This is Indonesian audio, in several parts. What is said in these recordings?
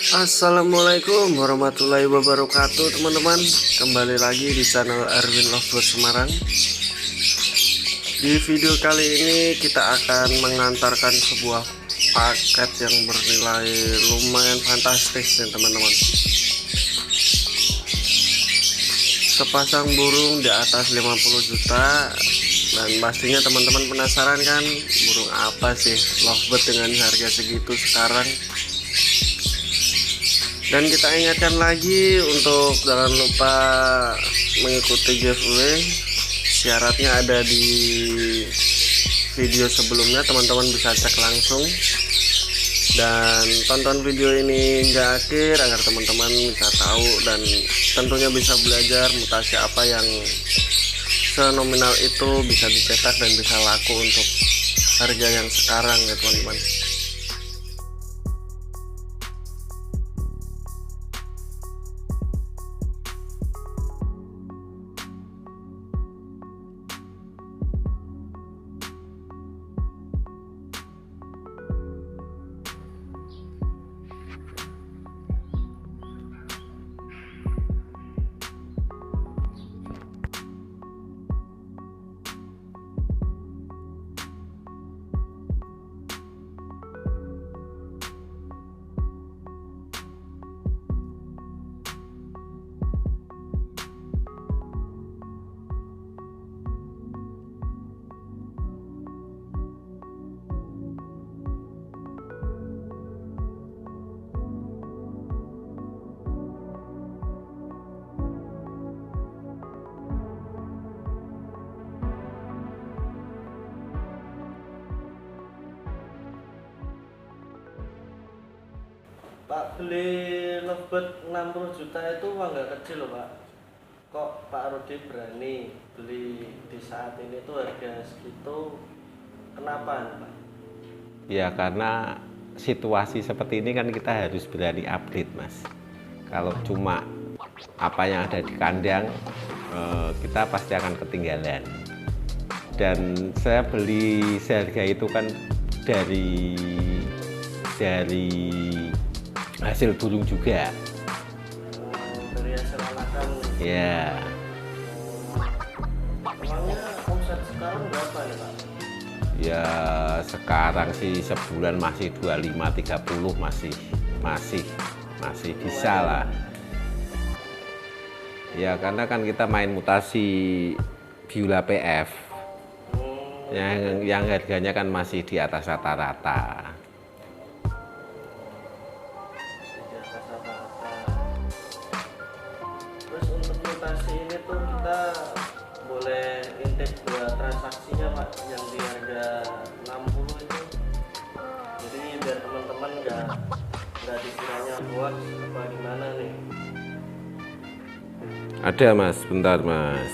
Assalamualaikum warahmatullahi wabarakatuh, teman-teman. Kembali lagi di channel Erwin Lovebird Semarang. Di video kali ini kita akan mengantarkan sebuah paket yang bernilai lumayan fantastis nih, teman-teman. Sepasang burung di atas 50 juta. Dan pastinya teman-teman penasaran kan, burung apa sih lovebird dengan harga segitu sekarang. Dan kita ingatkan lagi untuk jangan lupa mengikuti giveaway. Syaratnya ada di video sebelumnya, teman-teman bisa cek langsung. Dan tonton video ini hingga akhir agar teman-teman bisa tahu dan tentunya bisa belajar mutasi apa yang senominal itu bisa dicetak dan bisa laku untuk harga yang sekarang ya, teman-teman. Pak, beli lovebird 60 juta itu uang nggak kecil loh Pak. Kok Pak Rudi berani beli di saat ini tuh harga segitu? Kenapa Pak? Ya karena situasi seperti ini kan kita harus berani upgrade, Mas. Kalau cuma apa yang ada di kandang, kita pasti akan ketinggalan. Dan saya beli seharga itu kan dari hasil burung juga. Dari hasil anakan. Ya. Emangnya omset sekarang berapa nih Pak? Ya sekarang sih sebulan masih 25-30 masih bisa lah. Ya karena kan kita main mutasi Biola PF yang harganya kan masih di atas rata-rata. Terus untuk mutasi ini tuh kita boleh intip dua transaksinya Pak, yang di harga 60 itu. Jadi biar teman-teman nggak dikiranya hoax apa gimana nih. Ada Mas, bentar Mas.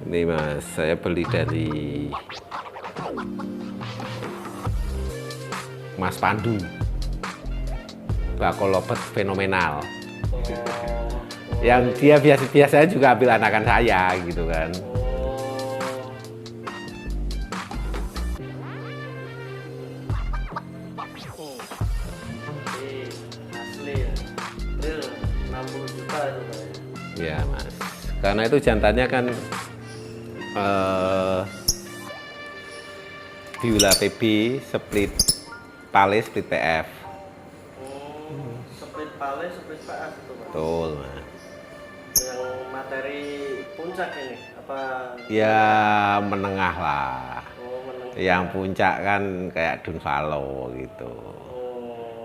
Ini Mas, saya beli dari Mas Pandu. Bakal lovebird fenomenal. Yang dia biasa-biasanya juga ambil anakan saya gitu kan. Asli ya, real 60 juta itu Pak. Ya Mas, karena itu jantannya kan Biola PB split Pale split PF. Split Pale, split PF itu Pak. Betul Mas. Yang materi puncak ini apa? Ya menengah lah. Menengah. Yang puncak kan kayak Dunvalo gitu.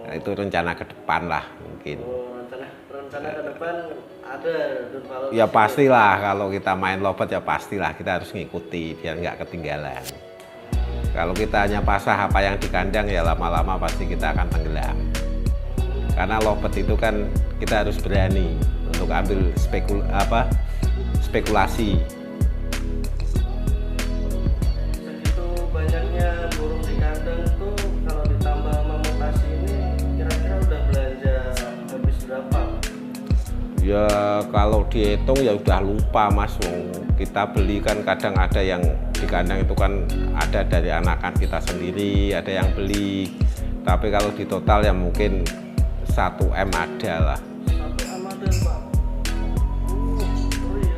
Nah, itu rencana ke depan lah mungkin. Rencana ke depan ada Dunvalo. Ya pastilah kalau kita main lovebird ya pastilah kita harus ngikuti biar nggak ketinggalan. Kalau kita hanya pasah apa yang di kandang ya lama-lama pasti kita akan tenggelam. Karena lovebird itu kan kita harus berani untuk ambil spekulasi. Segitu banyaknya burung di kandang tuh kalau ditambah sama mutasi ini kira-kira udah belanja habis berapa? Ya Kalau dihitung ya udah lupa Mas. Kita beli kan kadang ada yang di kandang itu kan ada dari anakan kita sendiri, ada yang beli. Tapi kalau di total ya mungkin 1 M ada lah. 1 M ada Pak. Sorry ya.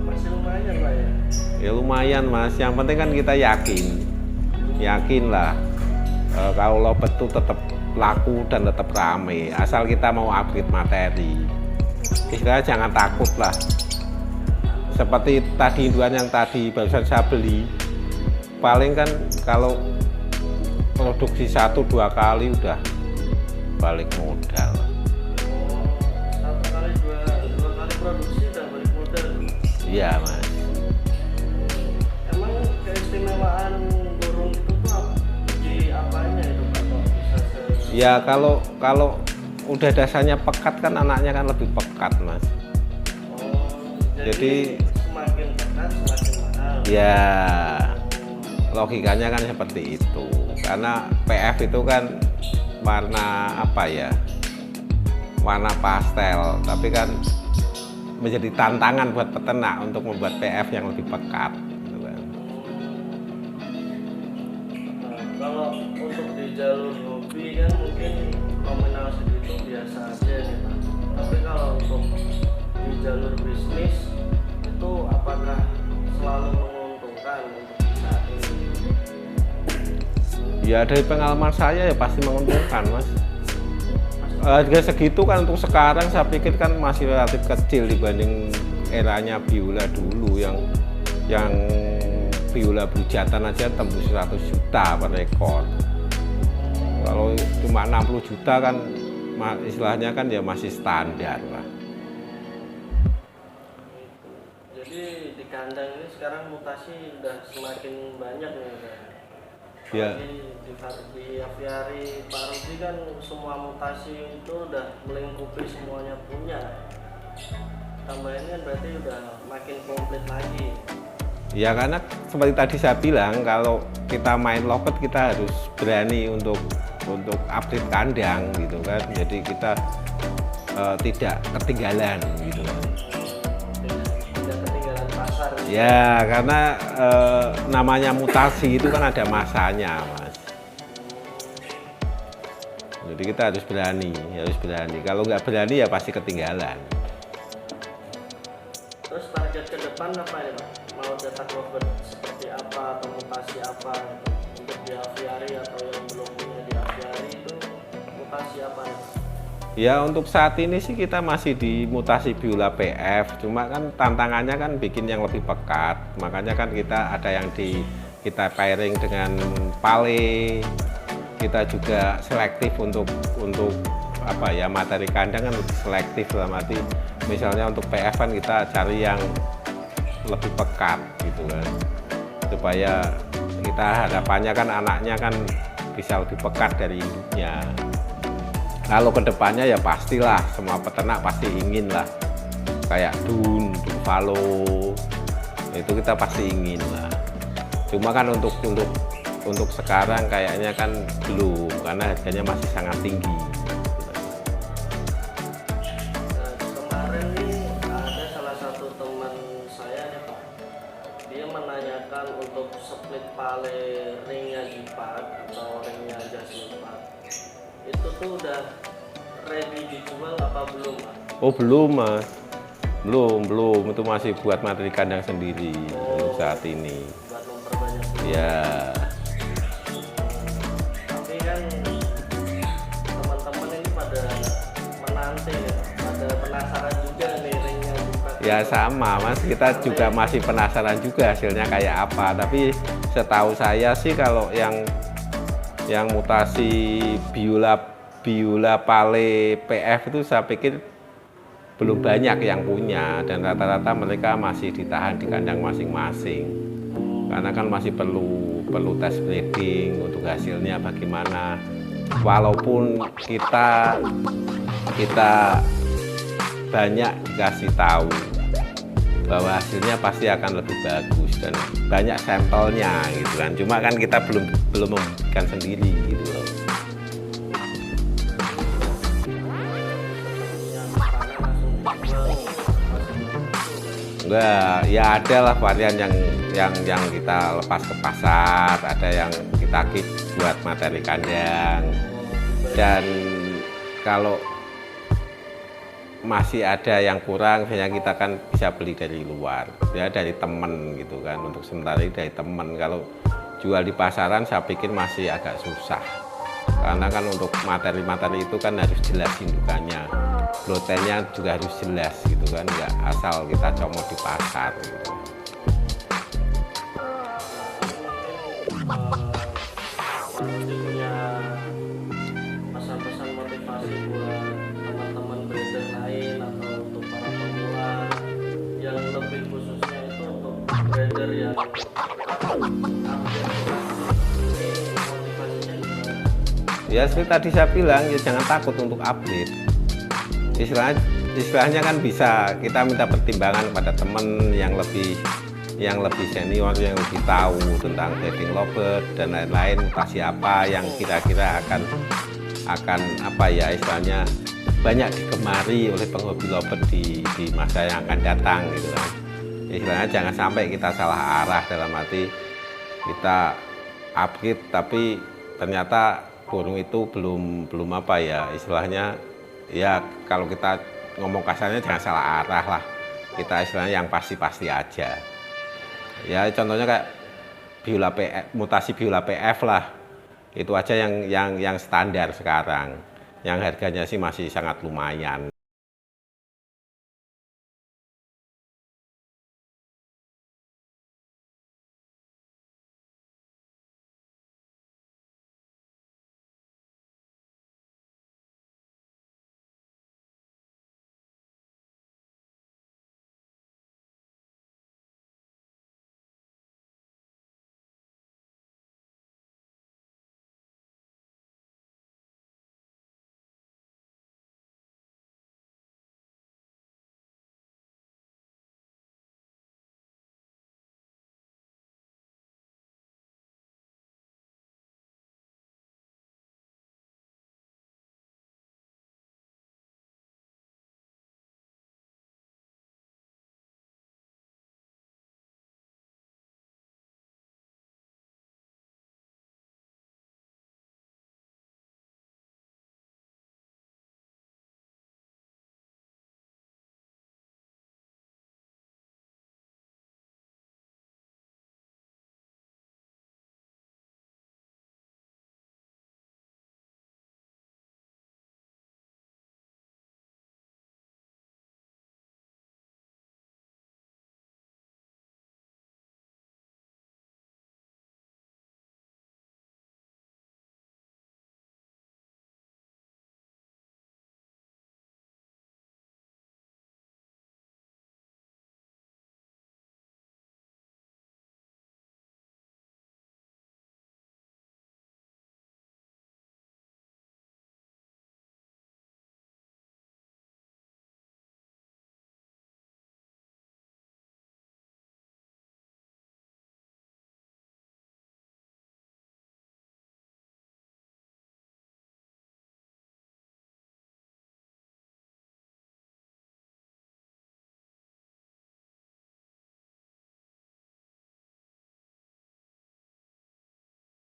Masih lumayan Pak ya. Ya lumayan Mas, yang penting kan kita yakin lah kalau lobet itu tetap laku dan tetap rame, asal kita mau upgrade materi. Istilahnya jangan takut lah, seperti tadi induan yang tadi barusan saya beli, paling kan kalau produksi 1-2 kali udah balik modal. Oh, 1 kali 2 kali produksi udah balik modal. Iya Mas. Emang keistimewaan burung itu tuh di apanya itu Pak? Kok bisa Ya kalau udah dasarnya pekat kan anaknya kan lebih pekat Mas. Oh, jadi semakin pekat semakin mahal. Ya logikanya kan seperti itu, karena PF itu kan warna apa ya, warna pastel, tapi kan menjadi tantangan buat peternak untuk membuat PF yang lebih pekat gitu kan. Nah, kalau untuk di jalur hobi kan mungkin nominal segitu biasa aja nih Pak. Tapi kalau untuk di jalur bisnis itu apakah selalu menguntungkan untuk saat ini? Ya dari pengalaman saya ya pasti menguntungkan Mas. Harga segitu kan untuk sekarang saya pikir kan masih relatif kecil dibanding eranya biola dulu yang biola bujatan aja tembus 100 juta per ekor. Kalau cuma 60 juta kan istilahnya kan ya masih standar lah. Jadi di kandang ini sekarang mutasi udah semakin banyak nih Pak. Ya. Di aviari Pak Rudi kan semua mutasi itu udah melingkupi semuanya punya. Tambah ini kan berarti udah makin komplit lagi. Ya karena seperti tadi saya bilang, kalau kita main loket kita harus berani untuk update kandang gitu kan. Jadi kita tidak ketinggalan gitu kan. Tidak ketinggalan pasar. Ya karena namanya mutasi itu kan ada masanya Mas. Jadi kita harus berani. Kalau nggak berani ya pasti ketinggalan. Terus target ke depan apa ya Pak? Mau cetak lovebird seperti apa atau mutasi apa untuk di aviari atau yang belum punya di aviari itu mutasi apa ya Pak? Ya untuk saat ini sih kita masih di mutasi biola PF, cuma kan tantangannya kan bikin yang lebih pekat. Makanya kan kita ada yang kita pairing dengan pale. Kita juga selektif untuk apa ya, materi kandang kan lebih selektif dalam arti misalnya untuk PF kan kita cari yang lebih pekat gitu kan, supaya kita harapannya kan anaknya kan bisa lebih pekat dari induknya. Kalau kedepannya ya pastilah semua peternak pasti ingin lah kayak dun falo itu kita pasti ingin lah. Cuma kan untuk sekarang kayaknya kan belum, karena harganya masih sangat tinggi. Nah, kemarin nih ada salah satu teman saya nih Pak, dia menanyakan untuk split pale ringnya Jipat atau ringnya Jaslipat itu tuh udah ready dijual apa belum Pak? Oh belum Mas, belum itu masih buat materi kandang sendiri untuk saat ini. Buat memperbanyak sendiri. Ya. Tapi kan teman-teman ini pada menanti ya, pada penasaran juga nih ringnya Jipat. Ya sama Mas, kita juga masih penasaran juga hasilnya kayak apa. Tapi setahu saya sih kalau yang mutasi biola pale PF itu saya pikir belum banyak yang punya, dan rata-rata mereka masih ditahan di kandang masing-masing. Karena kan masih perlu tes breeding untuk hasilnya bagaimana. Walaupun kita banyak dikasih tahu bahwa hasilnya pasti akan lebih bagus dan banyak sampelnya gitu kan. Cuma kan kita belum membuktikan sendiri gitu loh. Enggak, ya ada lah varian yang kita lepas ke pasar, ada yang kita keep buat materi kandang. Dan kalau masih ada yang kurang, biasanya kita kan bisa beli dari luar, ya dari temen gitu kan. Untuk sementara ini dari temen. Kalau jual di pasaran saya pikir masih agak susah, karena kan untuk materi-materi itu kan harus jelas indukannya, proteinnya juga harus jelas gitu kan, nggak asal kita comot di pasar gitu. Punya pesan-pesan motivasi buat teman-teman breeder lain atau untuk para pemula yang lebih khususnya itu untuk breeder yang motivasinya gimana? Ya seperti tadi saya bilang, ya jangan takut untuk update. Istilahnya kan bisa kita minta pertimbangan kepada teman yang lebih senior, yang lebih tahu tentang breeding lovebird dan lain-lain, mutasi apa yang kira-kira akan apa ya, istilahnya banyak digemari oleh penghobi lovebird di masa yang akan datang gitu kan. Istilahnya jangan sampai kita salah arah, dalam arti kita upgrade tapi ternyata burung itu belum apa ya, istilahnya ya kalau kita ngomong kasarnya jangan salah arah lah, kita istilahnya yang pasti-pasti aja. Ya contohnya kayak Biola PF, mutasi Biola PF lah, itu aja yang standar sekarang, yang harganya sih masih sangat lumayan